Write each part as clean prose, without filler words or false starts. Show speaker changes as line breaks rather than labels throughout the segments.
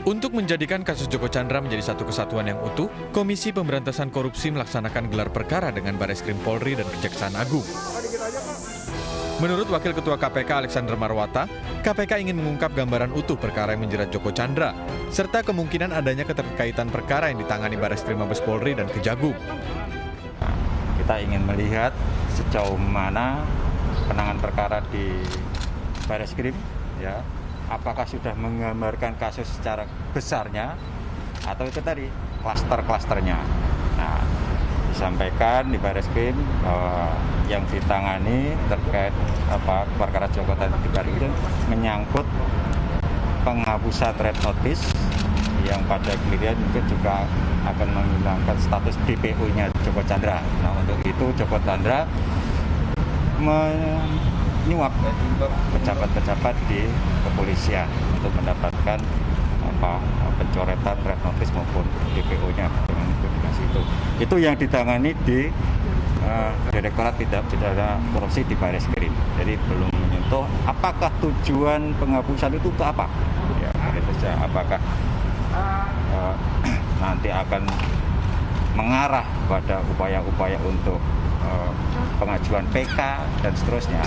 Untuk menjadikan kasus Joko Chandra menjadi satu kesatuan yang utuh, Komisi Pemberantasan Korupsi melaksanakan gelar perkara dengan Bareskrim Polri dan Kejaksaan Agung. Menurut Wakil Ketua KPK Alexander Marwata, KPK ingin mengungkap gambaran utuh perkara yang menjerat Joko Chandra, serta kemungkinan adanya keterkaitan perkara yang ditangani Bareskrim Mabes Polri dan Kejagung.
Kita ingin melihat sejauh mana penanganan perkara di Bareskrim, ya. Apakah sudah menggambarkan kasus secara besarnya atau itu tadi klaster-klasternya. Nah, disampaikan di Bareskrim bahwa yang ditangani terkait perkara Joko Chandra itu menyangkut penghapusan red notice yang pada akhirnya mungkin juga akan menghilangkan status DPO-nya Joko Chandra. Nah, untuk itu Joko Chandra menyuap pejabat-pejabat di kepolisian untuk mendapatkan pencoretan red notice maupun DPO-nya dengan koordinasi itu. Itu yang ditangani di Direktorat Tindak Pidana Korupsi di Bareskrim. Jadi belum menyentuh apakah tujuan penghapusan itu untuk apa? Ya, itu saja. Apakah nanti akan mengarah pada upaya-upaya untuk pengajuan PK dan seterusnya.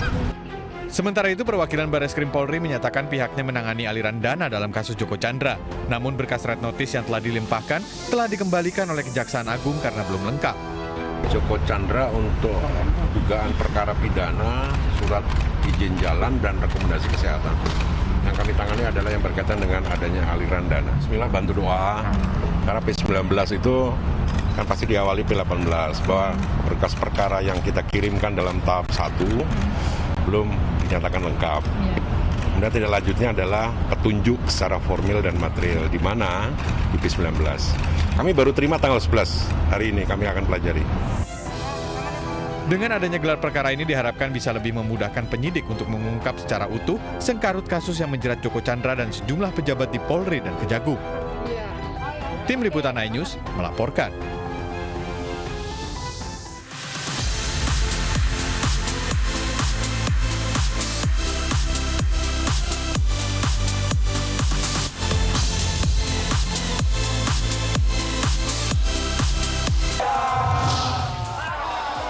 Sementara itu, perwakilan Bareskrim Polri menyatakan pihaknya menangani aliran dana dalam kasus Joko Chandra. Namun berkas red notice yang telah dilimpahkan telah dikembalikan oleh Kejaksaan Agung karena belum lengkap.
Joko Chandra untuk dugaan perkara pidana, surat izin jalan, dan rekomendasi kesehatan. Yang kami tangani adalah yang berkaitan dengan adanya aliran dana. Bismillah, bantu doa. Karena P19 itu kan pasti diawali P18, bahwa berkas perkara yang kita kirimkan dalam tahap 1 belum dinyatakan lengkap. Kemudian tidak lanjutnya adalah petunjuk secara formil dan material, di mana di P19. Kami baru terima tanggal 11 hari ini, kami akan pelajari.
Dengan adanya gelar perkara ini diharapkan bisa lebih memudahkan penyidik untuk mengungkap secara utuh sengkarut kasus yang menjerat Joko Chandra dan sejumlah pejabat di Polri dan Kejagung. Tim Liputan iNews melaporkan.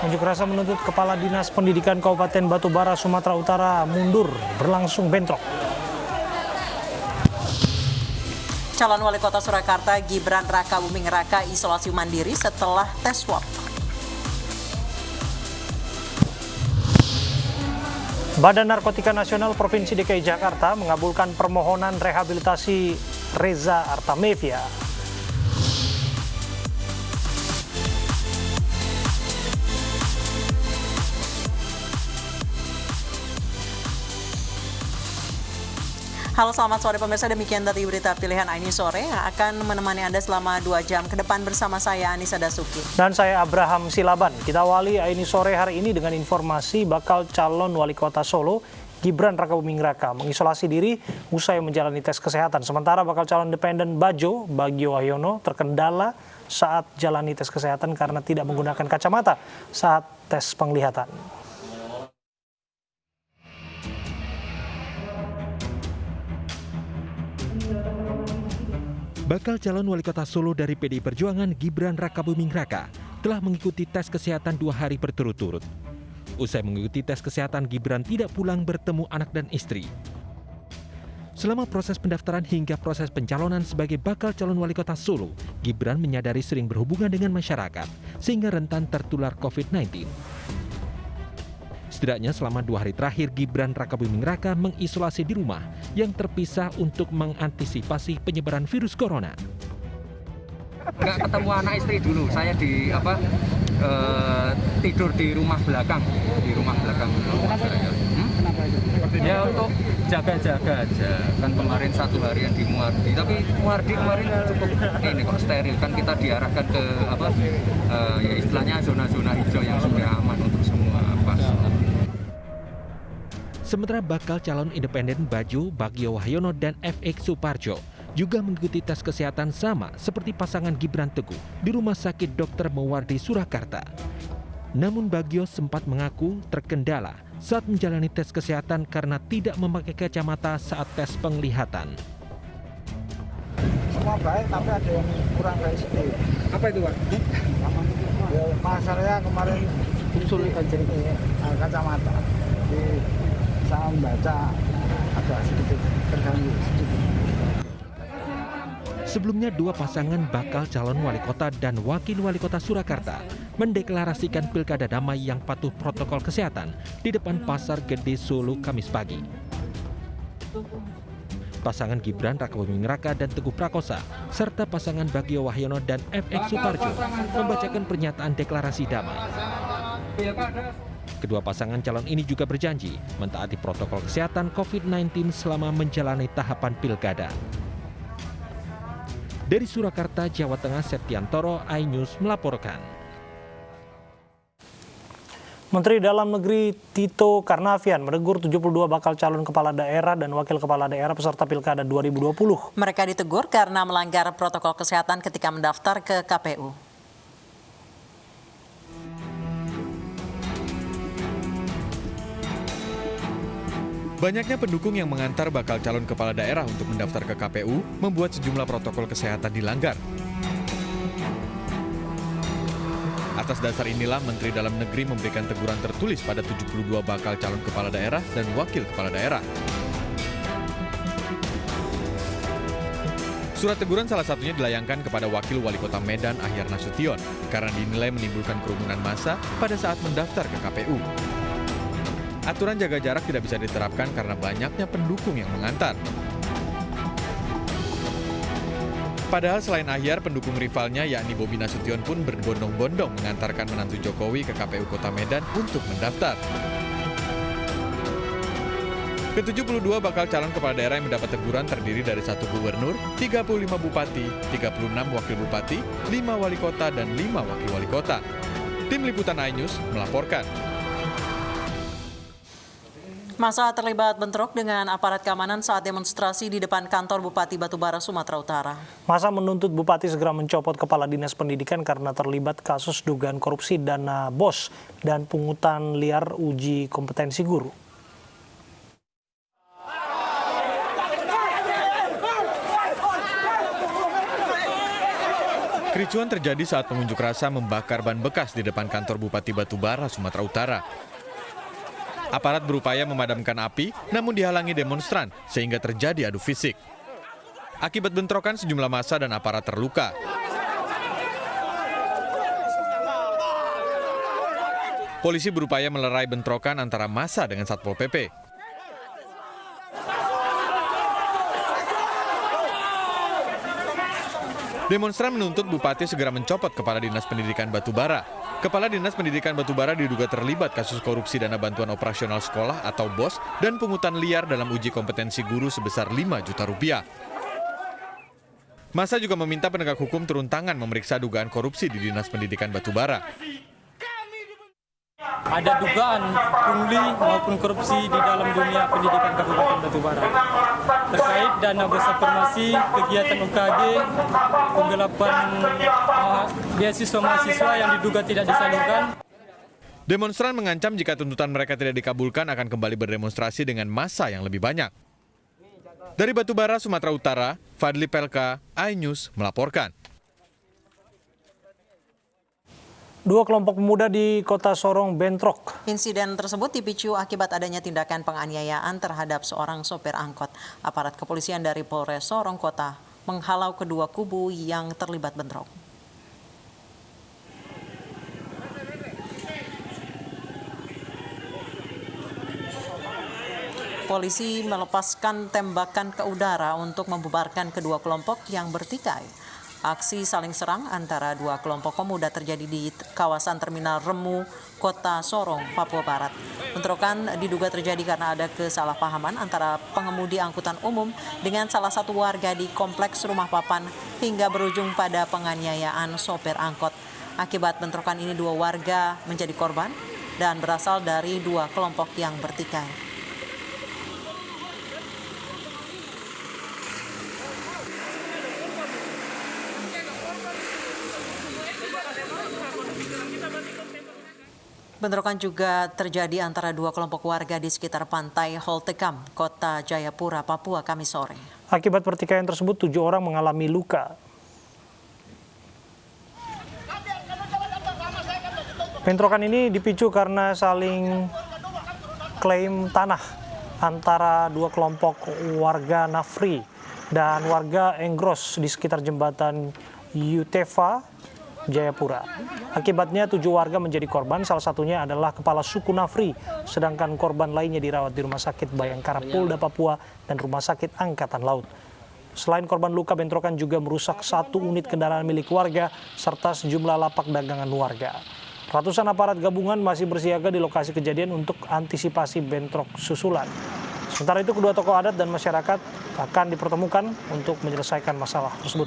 Unjuk rasa menuntut Kepala Dinas Pendidikan Kabupaten Batubara, Sumatera Utara mundur berlangsung bentrok.
Calon Wali Kota Surakarta Gibran Rakabuming Raka isolasi mandiri setelah tes swab.
Badan Narkotika Nasional Provinsi DKI Jakarta mengabulkan permohonan rehabilitasi Reza Artamevia.
Halo, selamat sore pemirsa, demikian tadi berita pilihan iNews Sore yang akan menemani Anda selama 2 jam ke depan bersama saya Anissa Dasuki.
Dan saya Abraham Silaban. Kita awali iNews Sore hari ini dengan informasi bakal calon wali kota Solo Gibran Rakabuming Raka mengisolasi diri usai menjalani tes kesehatan. Sementara bakal calon independen Bagio Wahyono terkendala saat jalani tes kesehatan karena tidak menggunakan kacamata saat tes penglihatan.
Bakal calon wali kota Solo dari PDI Perjuangan Gibran Rakabuming Raka telah mengikuti tes kesehatan 2 hari berturut-turut. Usai mengikuti tes kesehatan, Gibran tidak pulang bertemu anak dan istri. Selama proses pendaftaran hingga proses pencalonan sebagai bakal calon wali kota Solo, Gibran menyadari sering berhubungan dengan masyarakat sehingga rentan tertular COVID-19. Setidaknya selama 2 hari terakhir, Gibran Rakabuming Raka mengisolasi di rumah yang terpisah untuk mengantisipasi penyebaran virus corona.
Nggak ketemu anak istri dulu, saya tidur di rumah belakang. Kenapa itu? Ya untuk jaga-jaga aja. Kan kemarin 1 harian di Muardi, tapi Muardi kemarin cukup ini kok steril, kan kita diarahkan ke ya istilahnya zona-zona hijau yang sudah aman untuk semua pasien.
Sementara bakal calon independen Bagio Wahyono dan FX Suparjo juga mengikuti tes kesehatan sama seperti pasangan Gibran Teguh di Rumah Sakit Dr. Mewardi Surakarta. Namun Bagio sempat mengaku terkendala saat menjalani tes kesehatan karena tidak memakai kacamata saat tes penglihatan.
semua baik, tapi ada yang kurang baik sedikit.
Apa itu, Pak?
Ya, masalahnya kemarin sulit aja ini kacamata. Jadi saya membaca agak sedikit terganggu sedikit.
Sebelumnya, dua pasangan bakal calon wali kota dan wakil wali kota Surakarta mendeklarasikan pilkada damai yang patuh protokol kesehatan di depan Pasar Gede Solo Kamis pagi. Pasangan Gibran Rakabuming Raka dan Teguh Prakosa, serta pasangan Bagio Wahyono dan FX Suparjo membacakan pernyataan deklarasi damai. Kedua pasangan calon ini juga berjanji mentaati protokol kesehatan COVID-19 selama menjalani tahapan pilkada. Dari Surakarta, Jawa Tengah, Septiantoro, iNews melaporkan.
Menteri Dalam Negeri Tito Karnavian menegur 72 bakal calon kepala daerah dan wakil kepala daerah peserta Pilkada 2020.
Mereka ditegur karena melanggar protokol kesehatan ketika mendaftar ke KPU.
Banyaknya pendukung yang mengantar bakal calon kepala daerah untuk mendaftar ke KPU membuat sejumlah protokol kesehatan dilanggar. Atas dasar inilah Menteri Dalam Negeri memberikan teguran tertulis pada 72 bakal calon kepala daerah dan wakil kepala daerah. Surat teguran salah satunya dilayangkan kepada Wakil Wali Kota Medan Ahyar Nasution karena dinilai menimbulkan kerumunan massa pada saat mendaftar ke KPU. Aturan jaga jarak tidak bisa diterapkan karena banyaknya pendukung yang mengantar. Padahal selain Ahyar, pendukung rivalnya yakni Bobi Nasution pun berbondong-bondong mengantarkan menantu Jokowi ke KPU Kota Medan untuk mendaftar. Ke-72 bakal calon kepala daerah yang mendapat teguran terdiri dari 1 gubernur, 35 bupati, 36 wakil bupati, 5 wali kota, dan 5 wakil wali kota. Tim Liputan iNews melaporkan.
Massa terlibat bentrok dengan aparat keamanan saat demonstrasi di depan kantor Bupati Batubara, Sumatera Utara.
Massa menuntut Bupati segera mencopot Kepala Dinas Pendidikan karena terlibat kasus dugaan korupsi dana BOS dan pungutan liar uji kompetensi guru.
Kericuan terjadi saat pengunjuk rasa membakar ban bekas di depan kantor Bupati Batubara, Sumatera Utara. Aparat berupaya memadamkan api, namun dihalangi demonstran sehingga terjadi adu fisik. Akibat bentrokan, sejumlah massa dan aparat terluka. Polisi berupaya melerai bentrokan antara massa dengan Satpol PP. Demonstran menuntut Bupati segera mencopot Kepala Dinas Pendidikan Batubara. Kepala Dinas Pendidikan Batubara diduga terlibat kasus korupsi dana bantuan operasional sekolah atau BOS dan pungutan liar dalam uji kompetensi guru sebesar 5 juta rupiah. Massa juga meminta penegak hukum turun tangan memeriksa dugaan korupsi di Dinas Pendidikan Batubara.
Ada dugaan pungli maupun korupsi di dalam dunia pendidikan Kabupaten Batubara. Terkait dana BOS afirmasi, kegiatan UKG, penggelapan beasiswa mahasiswa yang diduga tidak disalurkan.
Demonstran mengancam jika tuntutan mereka tidak dikabulkan akan kembali berdemonstrasi dengan massa yang lebih banyak. Dari Batubara, Sumatera Utara, Fadli Pelka, iNews melaporkan.
Dua kelompok pemuda di Kota Sorong bentrok.
Insiden tersebut dipicu akibat adanya tindakan penganiayaan terhadap seorang sopir angkot. Aparat kepolisian dari Polres Sorong Kota menghalau kedua kubu yang terlibat bentrok. Polisi melepaskan tembakan ke udara untuk membubarkan kedua kelompok yang bertikai. Aksi saling serang antara dua kelompok pemuda terjadi di kawasan Terminal Remu, Kota Sorong, Papua Barat. Bentrokan diduga terjadi karena ada kesalahpahaman antara pengemudi angkutan umum dengan salah satu warga di kompleks Rumah Papan hingga berujung pada penganiayaan sopir angkot. Akibat bentrokan ini dua warga menjadi korban dan berasal dari dua kelompok yang bertikai. Bentrokan juga terjadi antara dua kelompok warga di sekitar pantai Holtekam, Kota Jayapura, Papua, Kamis sore.
Akibat pertikaian tersebut, 7 orang mengalami luka. Bentrokan ini dipicu karena saling klaim tanah antara dua kelompok warga Nafri dan warga Enggros di sekitar jembatan Yutefa, Jayapura. Akibatnya 7 warga menjadi korban, salah satunya adalah kepala suku Nafri, sedangkan korban lainnya dirawat di Rumah Sakit Bayangkara Polda Papua dan Rumah Sakit Angkatan Laut. Selain korban luka, bentrokan juga merusak 1 unit kendaraan milik warga serta sejumlah lapak dagangan warga. Ratusan aparat gabungan masih bersiaga di lokasi kejadian untuk antisipasi bentrok susulan. Sementara itu, kedua tokoh adat dan masyarakat akan dipertemukan untuk menyelesaikan masalah tersebut.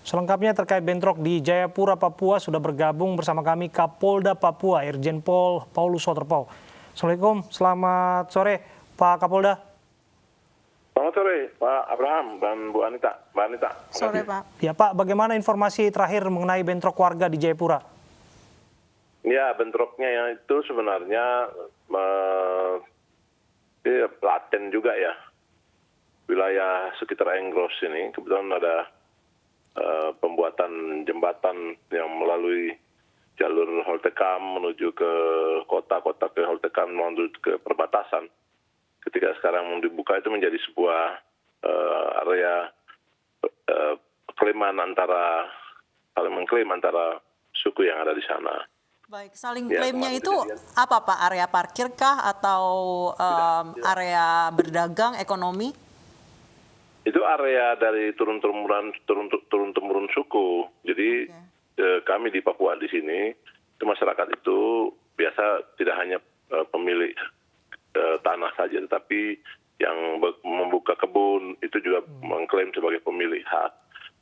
Selengkapnya terkait bentrok di Jayapura, Papua, sudah bergabung bersama kami Kapolda Papua, Irjen Pol Paulus Soterpau. Assalamualaikum, selamat sore Pak Kapolda.
Selamat sore Pak Abraham dan Bu Anita. Mbak Anita.
Sore Pak.
Ya Pak, bagaimana informasi terakhir mengenai bentrok warga di Jayapura?
Ya, bentroknya itu sebenarnya laten juga ya. Wilayah sekitar Enggros ini kebetulan ada pembuatan jembatan yang melalui jalur Holtekam menuju ke kota-kota ke Holtekam menuju ke perbatasan. Ketika sekarang dibuka itu menjadi sebuah area saling mengklaim antara suku yang ada di sana.
Baik, saling klaimnya itu apa Pak? Area parkir kah atau area berdagang, ekonomi?
Itu area dari turun-temurun suku. Jadi kami di Papua di sini, itu masyarakat itu biasa tidak hanya pemilik tanah saja, tetapi yang membuka kebun itu juga mengklaim sebagai pemilik hak.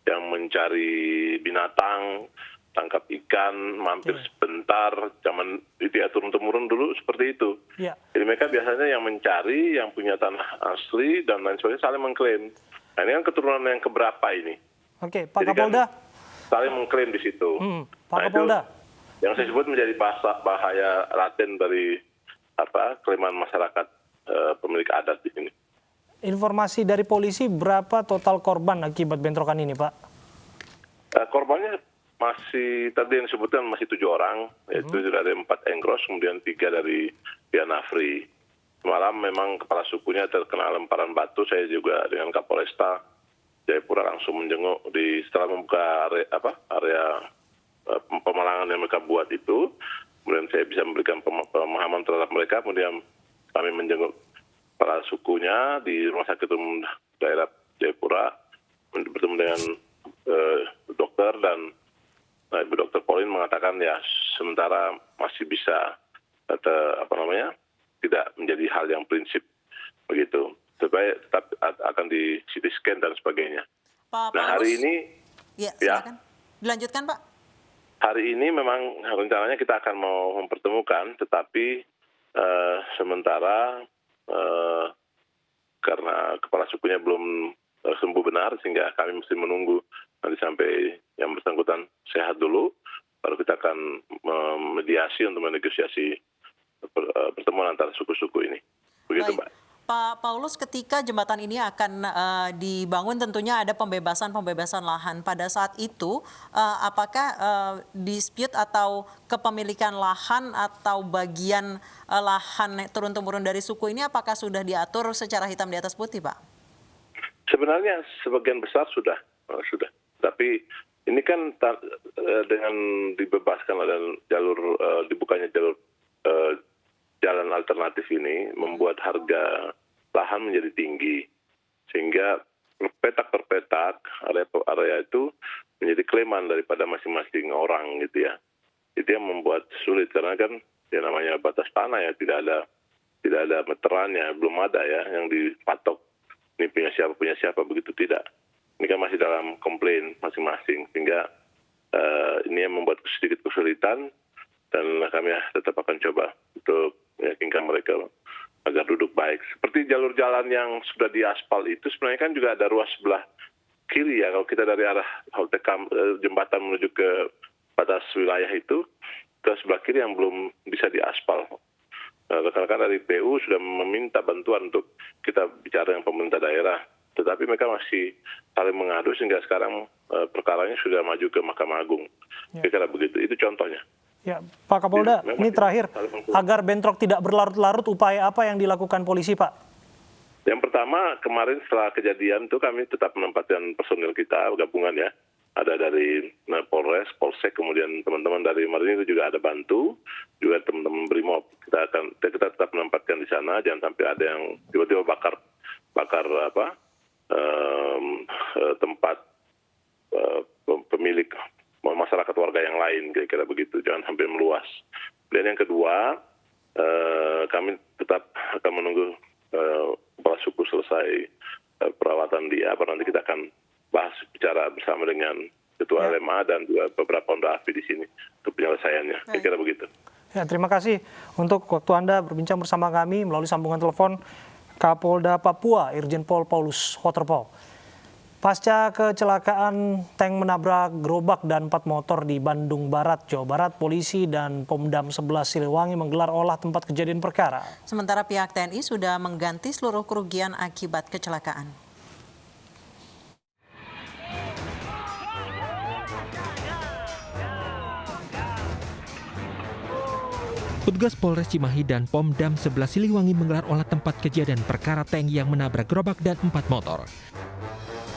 Yang mencari binatang, tangkap ikan, mampir sebentar, zaman itu ya turun-temurun dulu seperti itu.
Ya.
Jadi mereka biasanya yang mencari, yang punya tanah asli dan lain sebagainya saling mengklaim. Nah, ini kan keturunan yang keberapa ini?
Oke, Pak
Jadi
Kapolda.
Kan saling mengklaim di situ.
Pak Kapolda.
Yang saya sebut menjadi bahaya laten dari kelaiman masyarakat pemilik adat di sini.
Informasi dari polisi berapa total korban akibat bentrokan ini, Pak?
Korbannya masih tadi yang disebutkan masih 7 orang, yaitu dari 4 Enggros, kemudian 3 dari pihak Nafri. Semalam memang kepala sukunya terkena lemparan batu. Saya juga dengan Kapolresta Jayapura langsung menjenguk setelah membuka area pemalangan yang mereka buat itu. Kemudian saya bisa memberikan pemahaman terhadap mereka. Kemudian kami menjenguk kepala sukunya di Rumah Sakit Umum Daerah Jayapura, bertemu dengan dokter, dan Ibu Dokter Pauline mengatakan ya sementara masih bisa tidak menjadi hal yang prinsip begitu, supaya tetap akan di CT scan dan sebagainya.
Pak
Nah, hari ini
silakan. Dilanjutkan Pak.
Hari ini memang rencananya kita akan mau mempertemukan, tetapi sementara karena kepala sukunya belum sembuh benar, sehingga kami mesti menunggu nanti sampai yang bersangkutan sehat dulu, baru kita akan memediasi untuk menegosiasi pertemuan antara suku-suku ini. Begitu, Mbak.
Pak Paulus, ketika jembatan ini akan dibangun tentunya ada pembebasan lahan. Pada saat itu, apakah dispute atau kepemilikan lahan atau bagian lahan turun-temurun dari suku ini apakah sudah diatur secara hitam di atas putih, Pak?
Sebenarnya sebagian besar sudah. Tapi ini kan dengan dibebaskan dan dibukanya jalur jalan alternatif ini membuat harga lahan menjadi tinggi, sehingga per petak area itu menjadi klaiman daripada masing-masing orang gitu ya. Itu yang membuat sulit karena kan ya namanya batas tanah ya, tidak ada meterannya, belum ada ya yang dipatok ini punya siapa begitu, tidak. Ini kan masih dalam komplain masing-masing, sehingga ini yang membuat sedikit kesulitan, dan kami tetap akan coba untuk meyakinkan mereka agar duduk baik. Seperti jalur jalan yang sudah diaspal itu sebenarnya kan juga ada ruas sebelah kiri ya. Kalau kita dari arah halte jembatan menuju ke batas wilayah itu, ke sebelah kiri yang belum bisa diaspal. Rekan-rekan dari PU sudah meminta bantuan untuk kita bicara dengan pemerintah daerah. Tetapi mereka masih saling mengadu sehingga sekarang perkaranya sudah maju ke Mahkamah Agung. Kira-kira begitu. Itu contohnya.
Ya, Pak Kapolda, ini terakhir, agar bentrok tidak berlarut-larut, upaya apa yang dilakukan polisi, Pak?
Yang pertama, kemarin setelah kejadian itu kami tetap menempatkan personil kita, gabungan ya. Ada dari Polres, Polsek, kemudian teman-teman dari Marinir itu juga ada bantu, juga teman-teman Brimob. Kita tetap menempatkan di sana, jangan sampai ada yang tiba-tiba bakar tempat pemilik masyarakat warga yang lain, kira-kira begitu, jangan sampai meluas. Dan yang kedua, kami tetap akan menunggu kepala suku selesai perawatan dia, nanti kita akan bahas bicara bersama dengan Ketua LMA dan juga beberapa onda AFI di sini untuk penyelesaiannya, kira-kira begitu.
Ya, terima kasih untuk waktu Anda berbincang bersama kami melalui sambungan telepon Kapolda Papua, Irjen Pol Paulus Waterpauw. Pasca kecelakaan tank menabrak gerobak dan 4 motor di Bandung Barat, Jawa Barat, polisi dan Pomdam 11 Siliwangi menggelar olah tempat kejadian perkara.
Sementara pihak TNI sudah mengganti seluruh kerugian akibat kecelakaan.
Petugas Polres Cimahi dan Pomdam 11 Siliwangi menggelar olah tempat kejadian perkara tank yang menabrak gerobak dan 4 motor.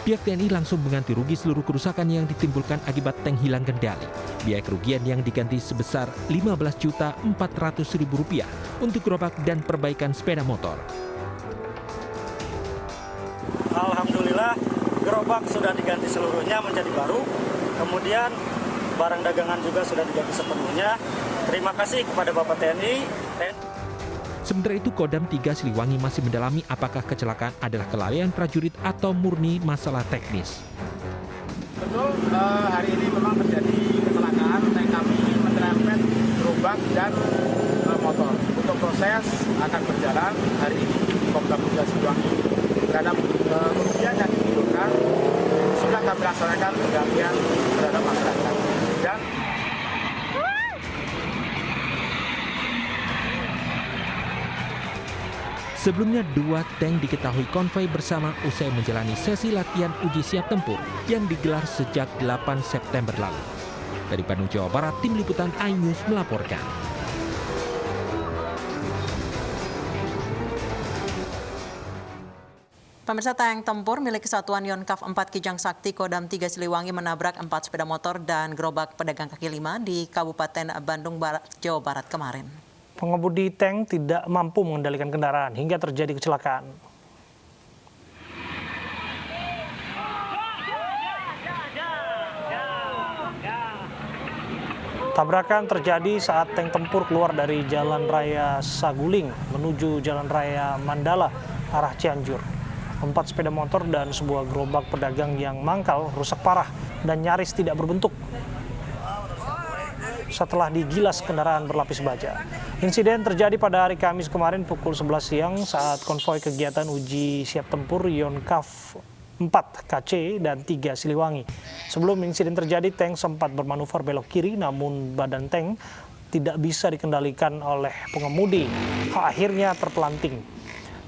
Pihak TNI langsung mengganti rugi seluruh kerusakan yang ditimbulkan akibat tank hilang kendali. Biaya kerugian yang diganti sebesar Rp15.400.000 untuk gerobak dan perbaikan sepeda motor.
Alhamdulillah, gerobak sudah diganti seluruhnya menjadi baru. Kemudian barang dagangan juga sudah diganti sepenuhnya. Terima kasih kepada Bapak TNI.
Sementara itu, Kodam 3 Siliwangi masih mendalami apakah kecelakaan adalah kelalaian prajurit atau murni masalah teknis.
Betul, hari ini memang terjadi kecelakaan, tank kami menyerempet gerobak dan motor. Untuk proses akan berjalan hari ini di Kodam 3 Siliwangi terhadap kerugian yang ditimbulkan sudah kami laksanakan penggantian terhadap masyarakat. Dan
sebelumnya 2 tank diketahui konvoi bersama usai menjalani sesi latihan uji siap tempur yang digelar sejak 8 September lalu. Dari Bandung, Jawa Barat, Tim Liputan iNews melaporkan.
Pemirsa, tank tempur milik Kesatuan Yonkaf 4 Kijang Sakti Kodam 3 Siliwangi menabrak 4 sepeda motor dan gerobak pedagang kaki 5 di Kabupaten Bandung Barat, Jawa Barat kemarin.
Pengemudi tank tidak mampu mengendalikan kendaraan hingga terjadi kecelakaan. Tabrakan terjadi saat tank tempur keluar dari Jalan Raya Saguling menuju Jalan Raya Mandala arah Cianjur. 4 sepeda motor dan sebuah gerobak pedagang yang mangkal rusak parah dan nyaris tidak berbentuk setelah digilas kendaraan berlapis baja. Insiden terjadi pada hari Kamis kemarin pukul 11 siang saat konvoi kegiatan uji siap tempur Yonkaf 4 KC dan 3 Siliwangi. Sebelum insiden terjadi, tank sempat bermanuver belok kiri, namun badan tank tidak bisa dikendalikan oleh pengemudi. Akhirnya terpelanting.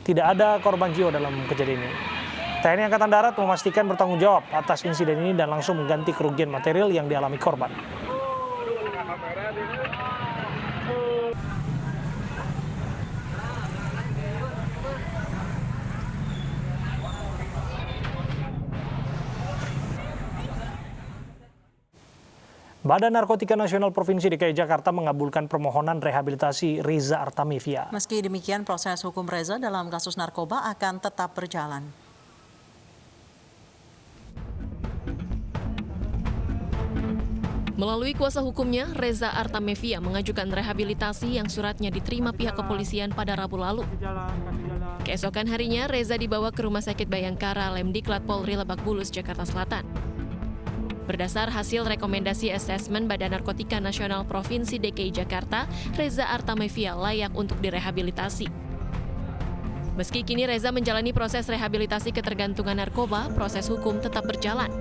Tidak ada korban jiwa dalam kejadian ini. TNI Angkatan Darat memastikan bertanggung jawab atas insiden ini dan langsung mengganti kerugian material yang dialami korban. Badan Narkotika Nasional Provinsi DKI Jakarta mengabulkan permohonan rehabilitasi Reza Artamevia.
Meski demikian, proses hukum Reza dalam kasus narkoba akan tetap berjalan.
Melalui kuasa hukumnya, Reza Artamevia mengajukan rehabilitasi yang suratnya diterima pihak kepolisian pada Rabu lalu. Keesokan harinya, Reza dibawa ke Rumah Sakit Bayangkara Lemdiklat Polri Lebak Bulus, Jakarta Selatan. Berdasar hasil rekomendasi asesmen Badan Narkotika Nasional Provinsi DKI Jakarta, Reza Artamevia layak untuk direhabilitasi. Meski kini Reza menjalani proses rehabilitasi ketergantungan narkoba, proses hukum tetap berjalan.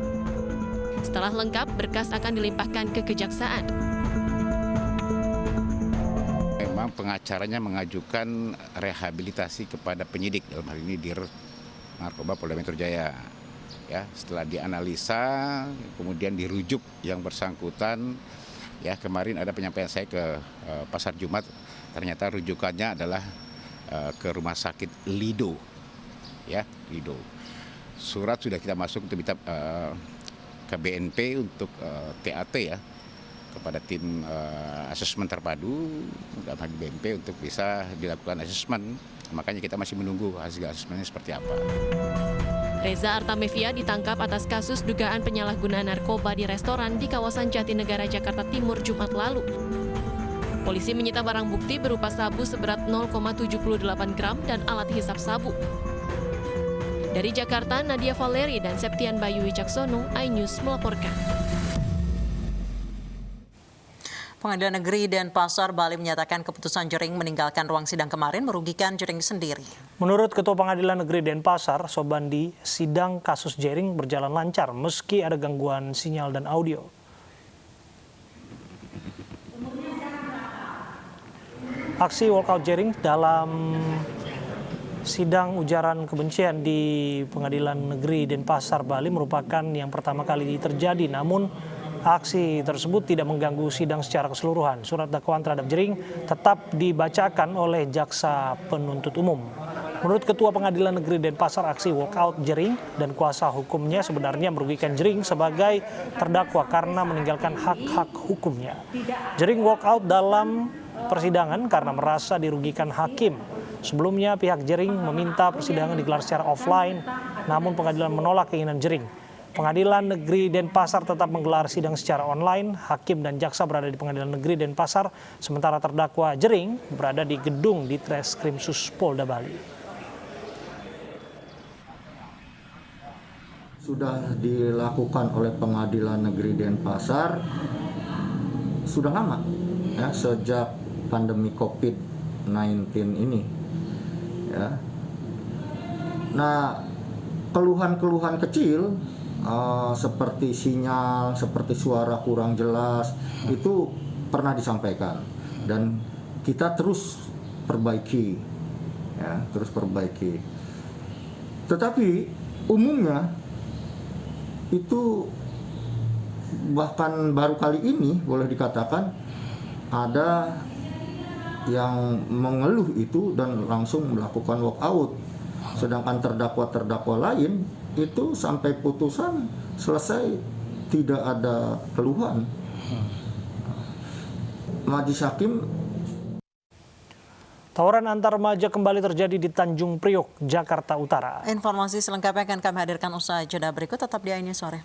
Setelah lengkap, berkas akan dilimpahkan ke Kejaksaan.
Memang pengacaranya mengajukan rehabilitasi kepada penyidik, dalam hal ini Dir Narkoba Polda Metro Jaya. Ya, setelah dianalisa, kemudian dirujuk yang bersangkutan. Ya, kemarin ada penyampaian saya ke Pasar Jumat, ternyata rujukannya adalah ke Rumah Sakit Lido. Ya, Lido. Surat sudah kita masuk untuk minta ke BNP untuk TAT ya, kepada tim asesmen terpadu dalam hal BNP untuk bisa dilakukan asesmen. Makanya kita masih menunggu hasil asesmennya seperti apa.
Reza Artamevia ditangkap atas kasus dugaan penyalahgunaan narkoba di restoran di kawasan Jatinegara, Jakarta Timur, Jumat lalu. Polisi menyita barang bukti berupa sabu seberat 0,78 gram dan alat hisap sabu. Dari Jakarta, Nadia Valeri dan Septian Bayu Wicaksono, iNews melaporkan.
Pengadilan Negeri Denpasar, Bali menyatakan keputusan Jering meninggalkan ruang sidang kemarin merugikan Jering sendiri.
Menurut Ketua Pengadilan Negeri Denpasar, Sobandi, sidang kasus Jering berjalan lancar meski ada gangguan sinyal dan audio. Aksi walkout Jering dalam sidang ujaran kebencian di Pengadilan Negeri Denpasar, Bali merupakan yang pertama kali terjadi, namun aksi tersebut tidak mengganggu sidang secara keseluruhan. Surat dakwaan terhadap Jering tetap dibacakan oleh jaksa penuntut umum. Menurut Ketua Pengadilan Negeri Denpasar, aksi walkout Jering dan kuasa hukumnya sebenarnya merugikan Jering sebagai terdakwa karena meninggalkan hak-hak hukumnya. Jering walkout dalam persidangan karena merasa dirugikan hakim. Sebelumnya pihak Jering meminta persidangan digelar secara offline, namun pengadilan menolak keinginan Jering. Pengadilan Negeri Denpasar tetap menggelar sidang secara online. Hakim dan jaksa berada di Pengadilan Negeri Denpasar, sementara terdakwa Jering berada di gedung di Treskrimsus Polda Bali.
Sudah dilakukan oleh Pengadilan Negeri Denpasar sudah lama, ya, sejak pandemi COVID-19 ini. Ya. Nah, keluhan-keluhan kecil seperti sinyal, seperti suara kurang jelas, itu pernah disampaikan dan kita terus perbaiki, ya, terus perbaiki. Tetapi umumnya itu bahkan baru kali ini boleh dikatakan ada yang mengeluh itu dan langsung melakukan walkout, sedangkan terdakwa-terdakwa lain itu sampai putusan selesai tidak ada keluhan. Majelis Hakim.
Tawuran antar remaja kembali terjadi di Tanjung Priok, Jakarta Utara.
Informasi selengkapnya akan kami hadirkan usai jeda berikut, tetap di iNews Sore.